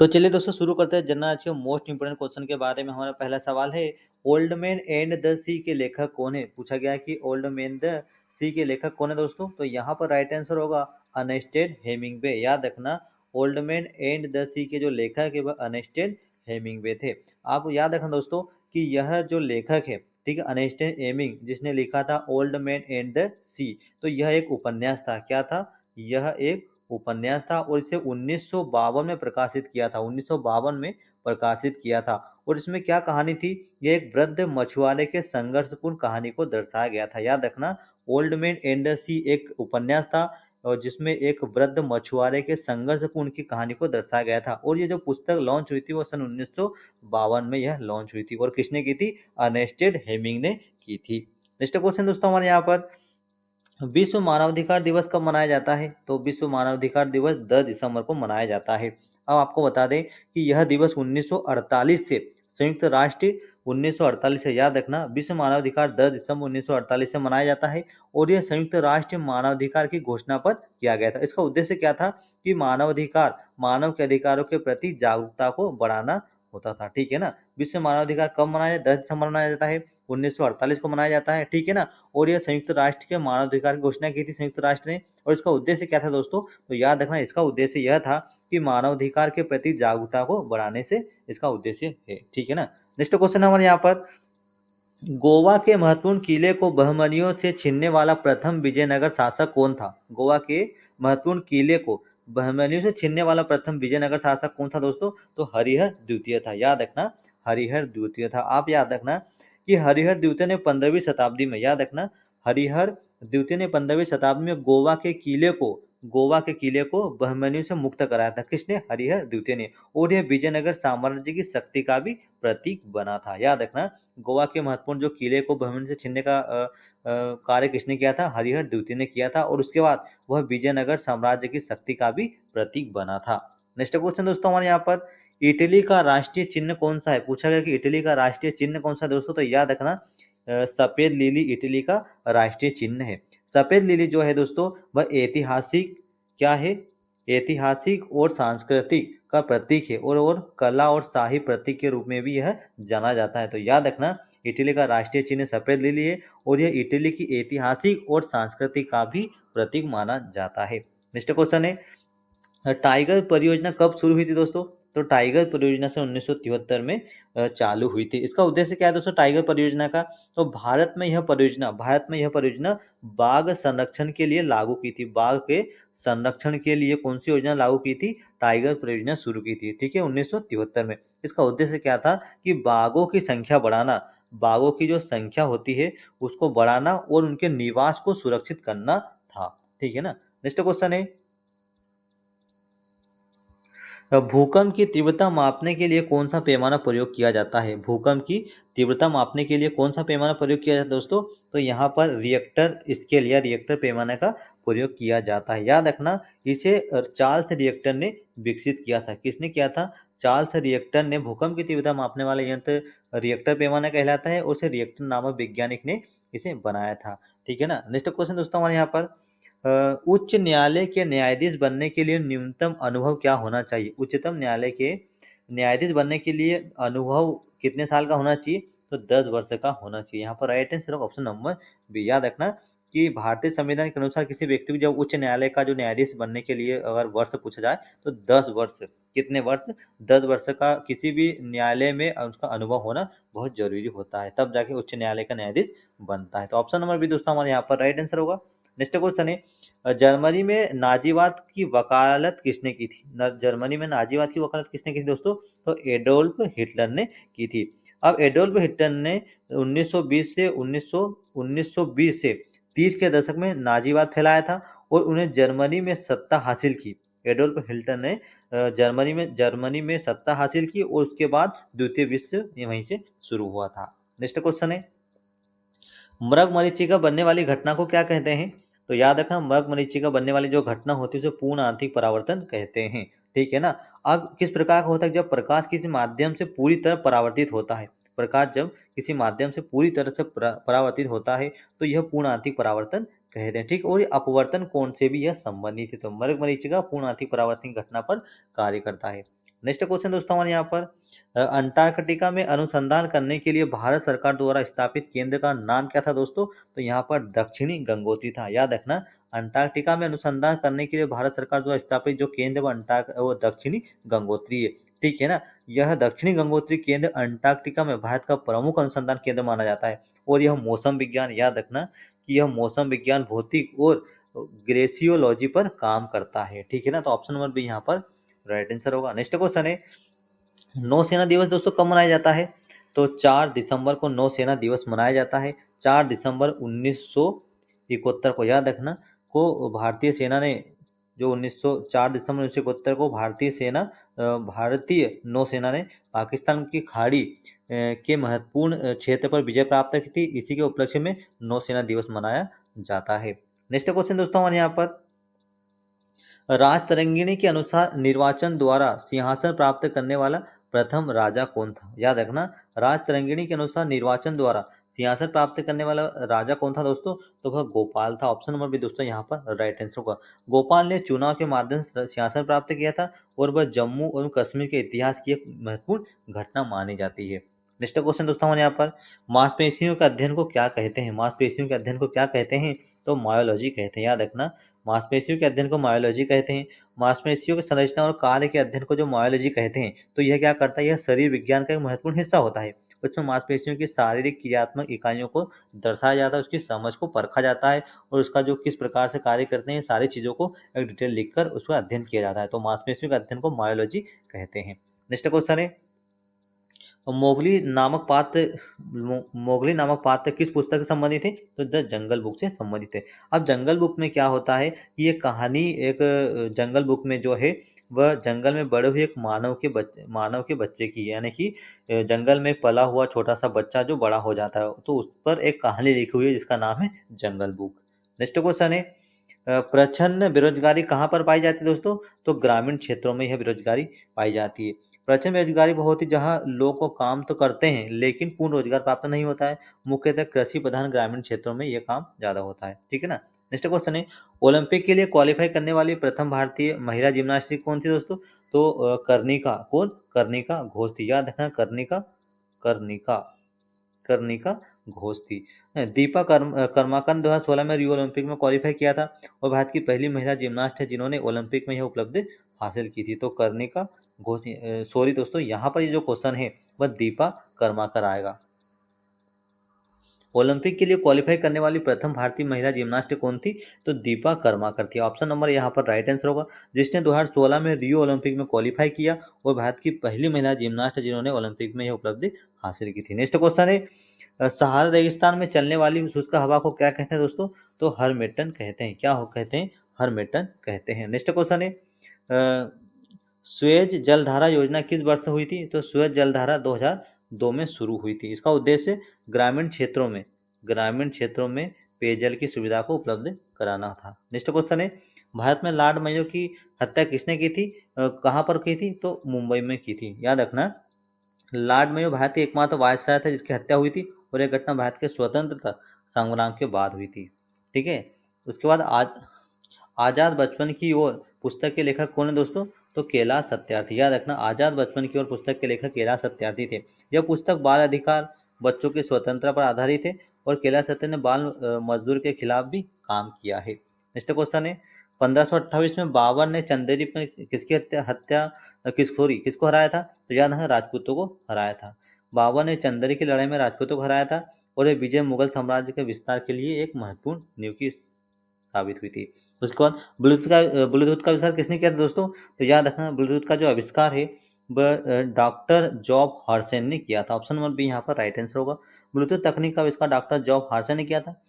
तो चलिए दोस्तों शुरू करते हैं जनरल आज के मोस्ट इंपोर्टेंट क्वेश्चन के बारे में। हमारा पहला सवाल है, ओल्ड मैन एंड द सी के लेखक कौन है। पूछा गया है कि ओल्ड मैन द सी के लेखक कौन है दोस्तों। तो यहाँ पर राइट आंसर होगा अर्नेस्ट हेमिंग्वे। याद रखना, ओल्ड मैन एंड द सी के जो लेखक है वह अर्नेस्ट हेमिंग्वे थे। आप याद रखना दोस्तों कि यह जो लेखक है, ठीक है, अर्नेस्ट हेमिंग, जिसने लिखा था ओल्ड मैन एंड द सी, तो यह एक उपन्यास था। क्या था? यह एक उपन्यास था और इसे 1952 में प्रकाशित किया था। 1952 में प्रकाशित किया था। और इसमें क्या कहानी थी? यह एक वृद्ध मछुआरे के संघर्षपूर्ण कहानी को दर्शाया गया था। याद रखना, ओल्ड मैन एंड द सी एक उपन्यास था और जिसमें एक वृद्ध मछुआरे के संघर्षपूर्ण की कहानी को दर्शाया गया था। और ये जो पुस्तक लॉन्च हुई थी वो सन 1952 में यह लॉन्च हुई थी। और किसने की थी? अर्नेस्टेड हेमिंग ने की थी। नेक्स्ट क्वेश्चन दोस्तों हमारे यहाँ पर, विश्व मानवाधिकार दिवस कब मनाया जाता है? तो विश्व मानवाधिकार दिवस 10 दिसंबर को मनाया जाता है। अब आपको बता दें कि यह दिवस 1948 से संयुक्त राष्ट्र 1948 से, याद रखना, विश्व मानवाधिकार 10 दिसंबर 1948 से मनाया जाता है। और यह संयुक्त राष्ट्र मानवाधिकार की घोषणा पर किया गया था। इसका उद्देश्य क्या था? कि मानवाधिकार, मानव के अधिकारों के प्रति जागरूकता को बढ़ाना होता था। ठीक है ना। विश्व मानवाधिकार कब मनाया? 10 दिसंबर मनाया जाता है, 1948 को मनाया जाता है। ठीक है ना। और यह संयुक्त राष्ट्र के मानवाधिकार की घोषणा की थी संयुक्त राष्ट्र ने। और इसका उद्देश्य क्या था दोस्तों? तो याद रखना, इसका उद्देश्य यह था कि मानवाधिकार के प्रति जागरूकता को बढ़ाने से इसका उद्देश्य है। ठीक है ना। नेक्स्ट क्वेश्चन हमारे यहाँ पर, गोवा के महत्वपूर्ण किले को बहमनियों से छीनने वाला प्रथम विजयनगर शासक कौन था? गोवा के महत्वपूर्ण किले को बहमनियों से छीनने वाला प्रथम विजयनगर शासक कौन था दोस्तों? तो हरिहर द्वितीय था। याद रखना, हरिहर द्वितीय था। आप याद रखना कि हरिहर द्वितीय ने 15वीं शताब्दी में, याद रखना, हरिहर द्वितीय ने 15वीं शताब्दी में गोवा के किले को बहमनियों से मुक्त कराया था। किसने? हरिहर द्वितीय ने। और यह विजयनगर साम्राज्य की शक्ति का भी प्रतीक बना था। याद रखना, गोवा के महत्वपूर्ण जो किले को बहमनी से छीनने का कार्य किसने किया था? हरिहर द्वितीय ने किया था। और उसके बाद वह विजयनगर साम्राज्य की शक्ति का भी प्रतीक बना था। नेक्स्ट क्वेश्चन दोस्तों हमारे यहाँ पर, इटली का राष्ट्रीय चिन्ह कौन सा है? पूछा गया कि इटली का राष्ट्रीय चिन्ह कौन सा है दोस्तों। तो याद रखना, सफेद लिली इटली का राष्ट्रीय चिन्ह है। सफेद लिली जो है दोस्तों वह ऐतिहासिक, क्या है? ऐतिहासिक और सांस्कृतिक का प्रतीक है। और कला और शाही प्रतीक के रूप में भी यह जाना जाता है। तो याद रखना, इटली का राष्ट्रीय चिन्ह सफेद लिली है और यह इटली की ऐतिहासिक और सांस्कृतिक का भी प्रतीक माना जाता है। नेक्स्ट क्वेश्चन है, टाइगर परियोजना कब शुरू हुई थी दोस्तों? तो टाइगर परियोजना से 1973 में चालू हुई थी। इसका उद्देश्य क्या है दोस्तों टाइगर परियोजना का? तो भारत में यह परियोजना बाघ संरक्षण के लिए लागू की थी। बाघ के संरक्षण के लिए कौन सी योजना लागू की थी? टाइगर परियोजना शुरू की थी। ठीक है, 1973 में। इसका उद्देश्य क्या था? कि बाघों की संख्या बढ़ाना, बाघों की जो संख्या होती है उसको बढ़ाना और उनके निवास को सुरक्षित करना था। ठीक है ना। नेक्स्ट क्वेश्चन है, भूकंप की तीव्रता मापने के लिए कौन सा पैमाना प्रयोग किया जाता है? भूकंप की तीव्रता मापने के लिए कौन सा पैमाना प्रयोग किया जाता है दोस्तों? तो यहाँ पर रिएक्टर स्केल या रिएक्टर पैमाने का प्रयोग किया जाता है। याद रखना, इसे चार्ल्स रिएक्टर ने विकसित किया था। किसने किया था? चार्ल्स रिएक्टर ने। भूकंप की तीव्रता मापने वाला यंत्र रिएक्टर पैमाना कहलाता है और उसे रिएक्टर नामक वैज्ञानिक ने इसे बनाया था। ठीक है ना। नेक्स्ट क्वेश्चन दोस्तों हमारे यहाँ पर, उच्च न्यायालय के न्यायाधीश बनने के लिए न्यूनतम अनुभव क्या होना चाहिए? उच्चतम न्यायालय के न्यायाधीश बनने के लिए अनुभव कितने साल का होना चाहिए? तो 10 वर्ष का होना चाहिए। यहाँ पर right answer option number B. याद रखना कि भारतीय संविधान के अनुसार किसी व्यक्ति को जब उच्च न्यायालय का जो न्यायाधीश बनने के लिए अगर वर्ष पूछा जाए तो 10 वर्ष। कितने वर्ष? 10 वर्ष का किसी भी न्यायालय में उसका अनुभव होना बहुत जरूरी होता है, तब जाके उच्च न्यायालय का न्यायाधीश बनता है। तो ऑप्शन नंबर बी दोस्तों हमारे यहाँ पर राइट आंसर होगा। नेक्स्ट क्वेश्चन है, जर्मनी में नाजीवाद की वकालत किसने की थी? जर्मनी में नाजीवाद की वकालत किसने की थी दोस्तों? तो एडोल्फ हिटलर ने की थी। अब एडोल्फ हिटलर ने 1920 से 30 के दशक में नाजीवाद फैलाया था और उन्हें जर्मनी में सत्ता हासिल की। एडोल्फ हिटलर ने जर्मनी में सत्ता हासिल की और उसके बाद द्वितीय विश्व वहीं से शुरू हुआ था। नेक्स्ट क्वेश्चन है, मृगमरीचिका बनने वाली घटना को क्या कहते हैं? तो याद रखना, मृगमरीचिका बनने वाली जो घटना होती है उसे पूर्ण आंतरिक परावर्तन कहते हैं। ठीक है ना। अब किस प्रकार का होता है? जब प्रकाश किसी माध्यम से पूरी तरह परावर्तित होता है, प्रकाश जब किसी माध्यम से पूरी तरह से परावर्तित होता है तो यह पूर्ण आंतरिक परावर्तन कहते हैं। ठीक। और अपवर्तन कोण से भी यह संबंधित है। तो मृगमरीचिका पूर्ण आंतरिक परावर्तन घटना पर कार्य करता है। नेक्स्ट क्वेश्चन दोस्तों हमारे यहाँ पर अंटार्कटिका में अनुसंधान करने के लिए भारत सरकार द्वारा स्थापित केंद्र का नाम क्या था दोस्तों? तो यहाँ पर दक्षिणी गंगोत्री था। याद रखना, अंटार्कटिका में अनुसंधान करने के लिए भारत सरकार द्वारा स्थापित जो केंद्र वो दक्षिणी गंगोत्री है। ठीक है ना। यह दक्षिणी गंगोत्री केंद्र अंटार्कटिका में भारत का प्रमुख अनुसंधान केंद्र माना जाता है और यह मौसम विज्ञान, याद रखना कि यह मौसम विज्ञान, भौतिक और ग्लेशियोलॉजी पर काम करता है। ठीक है ना। तो ऑप्शन नंबर बी यहाँ पर राइट आंसर होगा। नेक्स्ट क्वेश्चन है, नौसेना दिवस दोस्तों कब मनाया जाता है? तो 4 दिसंबर को नौसेना दिवस मनाया जाता है। 4 दिसंबर 1971 को, याद रखना, को भारतीय सेना ने जो 4 दिसंबर 1971 को भारतीय नौसेना ने पाकिस्तान की खाड़ी के महत्वपूर्ण क्षेत्र पर विजय प्राप्त की थी। इसी के उपलक्ष्य में नौसेना दिवस मनाया जाता है। नेक्स्ट क्वेश्चन दोस्तों हमारे यहाँ पर, राजतरंगिणी के अनुसार निर्वाचन द्वारा सिंहासन प्राप्त करने वाला प्रथम राजा कौन था? याद रखना, राजतरंगिणी के अनुसार निर्वाचन द्वारा सिंहासन प्राप्त करने वाला राजा कौन था दोस्तों? तो वह गोपाल था। ऑप्शन नंबर बी दोस्तों यहाँ पर राइट आंसर होगा। गोपाल ने चुनाव के माध्यम से सिंहासन प्राप्त किया था और वह जम्मू एवं कश्मीर के इतिहास की एक महत्वपूर्ण घटना मानी जाती है। नेक्स्ट क्वेश्चन दोस्तों हमारे यहाँ पर, मांसपेशियों के अध्ययन को क्या कहते हैं? मांसपेशियों के अध्ययन को क्या कहते हैं? तो मायोलॉजी कहते हैं। याद रखना, मांसपेशियों के अध्ययन को मायोलॉजी कहते हैं। मांसपेशियों की संरचना और कार्य के अध्ययन को जो मायोलॉजी कहते हैं, तो यह क्या करता है? यह शरीर विज्ञान का एक महत्वपूर्ण हिस्सा होता है। उसमें मांसपेशियों की शारीरिक क्रियात्मक इकाइयों को दर्शाया जाता है, उसकी समझ को परखा जाता है और उसका जो किस प्रकार से कार्य करते हैं, सारी चीज़ों को एक डिटेल लिखकर उस पर अध्ययन किया जाता है। तो मांसपेशियों के अध्ययन को मायोलॉजी कहते हैं। नेक्स्ट क्वेश्चन है, मोगली नामक पात्र किस पुस्तक से संबंधित है? तो द जंगल बुक से संबंधित है। अब जंगल बुक में क्या होता है, ये कहानी एक जंगल बुक में जो है वह जंगल में बड़े हुए एक मानव के बच्चे की है, यानी कि जंगल में पला हुआ छोटा सा बच्चा जो बड़ा हो जाता है, तो उस पर एक कहानी लिखी हुई है जिसका नाम है जंगल बुक। नेक्स्ट क्वेश्चन है, प्रच्छन्न बेरोजगारी कहाँ पर पाई जाती है दोस्तों? तो ग्रामीण क्षेत्रों में यह बेरोजगारी पाई जाती है। प्रचंड बेरोजगारी वो होती है जहाँ लोग को काम तो करते हैं लेकिन पूर्ण रोजगार प्राप्त नहीं होता है। मुख्यतः कृषि प्रधान ग्रामीण क्षेत्रों में यह काम ज़्यादा होता है। ठीक है ना। नेक्स्ट क्वेश्चन है, ओलंपिक के लिए क्वालिफाई करने वाली प्रथम भारतीय महिला जिम्नास्टिक कौन थी दोस्तों? तो कर्णिका, कौन? कर्णिका घोष थी। याद रखना, कर्णिका कर्णिका घोष थी। दीपा कर्माकर 2016 में रियो ओलंपिक में क्वालिफाई किया था और भारत की पहली महिला जिम्नास्ट है जिन्होंने ओलंपिक में यह उपलब्धि हासिल की थी। तो कर्णिका घोष, सॉरी दोस्तों, यहाँ पर ये जो क्वेश्चन है वह दीपा कर्माकर आएगा। ओलंपिक के लिए क्वालिफाई करने वाली प्रथम भारतीय महिला जिम्नास्ट कौन थी? तो दीपा कर्माकर थी। ऑप्शन नंबर यहाँ पर राइट आंसर होगा, जिसने 2016 में रियो ओलंपिक में क्वालिफाई किया और भारत की पहली महिला जिम्नास्ट जिन्होंने ओलंपिक में यह उपलब्धि हासिल की थी। नेक्स्ट क्वेश्चन है, सहारा रेगिस्तान में चलने वाली शुष्क हवा को क्या कहते हैं दोस्तों? तो हरमेटन कहते हैं। क्या हो कहते हैं? हरमेटन कहते हैं। नेक्स्ट क्वेश्चन है, सुएज जलधारा योजना किस वर्ष हुई थी? तो सुएज जलधारा 2002 में शुरू हुई थी। इसका उद्देश्य ग्रामीण क्षेत्रों में पेयजल की सुविधा को उपलब्ध कराना था। नेक्स्ट क्वेश्चन है, भारत में लॉर्ड मेयो की हत्या किसने की थी? कहाँ पर की थी? तो मुंबई में की थी। याद रखना, लॉर्ड मेयो भारत के एकमात्र वायसराय था जिसकी हत्या हुई थी और यह घटना भारत के स्वतंत्रता संग्राम के बाद हुई थी। ठीक है। उसके बाद आज़ाद बचपन की ओर पुस्तक के लेखक कौन है दोस्तों? तो कैलाश सत्यार्थी। याद रखना, आज़ाद बचपन की ओर पुस्तक के लेखक कैलाश सत्यार्थी थे। यह पुस्तक बाल अधिकार, बच्चों की स्वतंत्रता पर आधारित है और कैलाश सत्यार्थी ने बाल मजदूर के खिलाफ भी काम किया है। नेक्स्ट क्वेश्चन है, 1528 में बाबर ने चंदेरी में किसको हराया था? तो याद है, राजपूतों को हराया था। बाबर ने चंदेरी की लड़ाई में राजपूतों को हराया था और यह विजय मुगल साम्राज्य के विस्तार के लिए एक महत्वपूर्ण नींव की साबित हुई थी। उसके बाद ब्लूटूथ का आविष्कार किसने किया था दोस्तों? तो याद रखना, ब्लूटूथ का जो आविष्कार है वह डॉक्टर जॉब हार्सन ने किया था। ऑप्शन नंबर बी यहाँ पर राइट आंसर होगा। ब्लूटूथ तकनीक का आविष्कार डॉक्टर जॉब हार्सन ने किया था।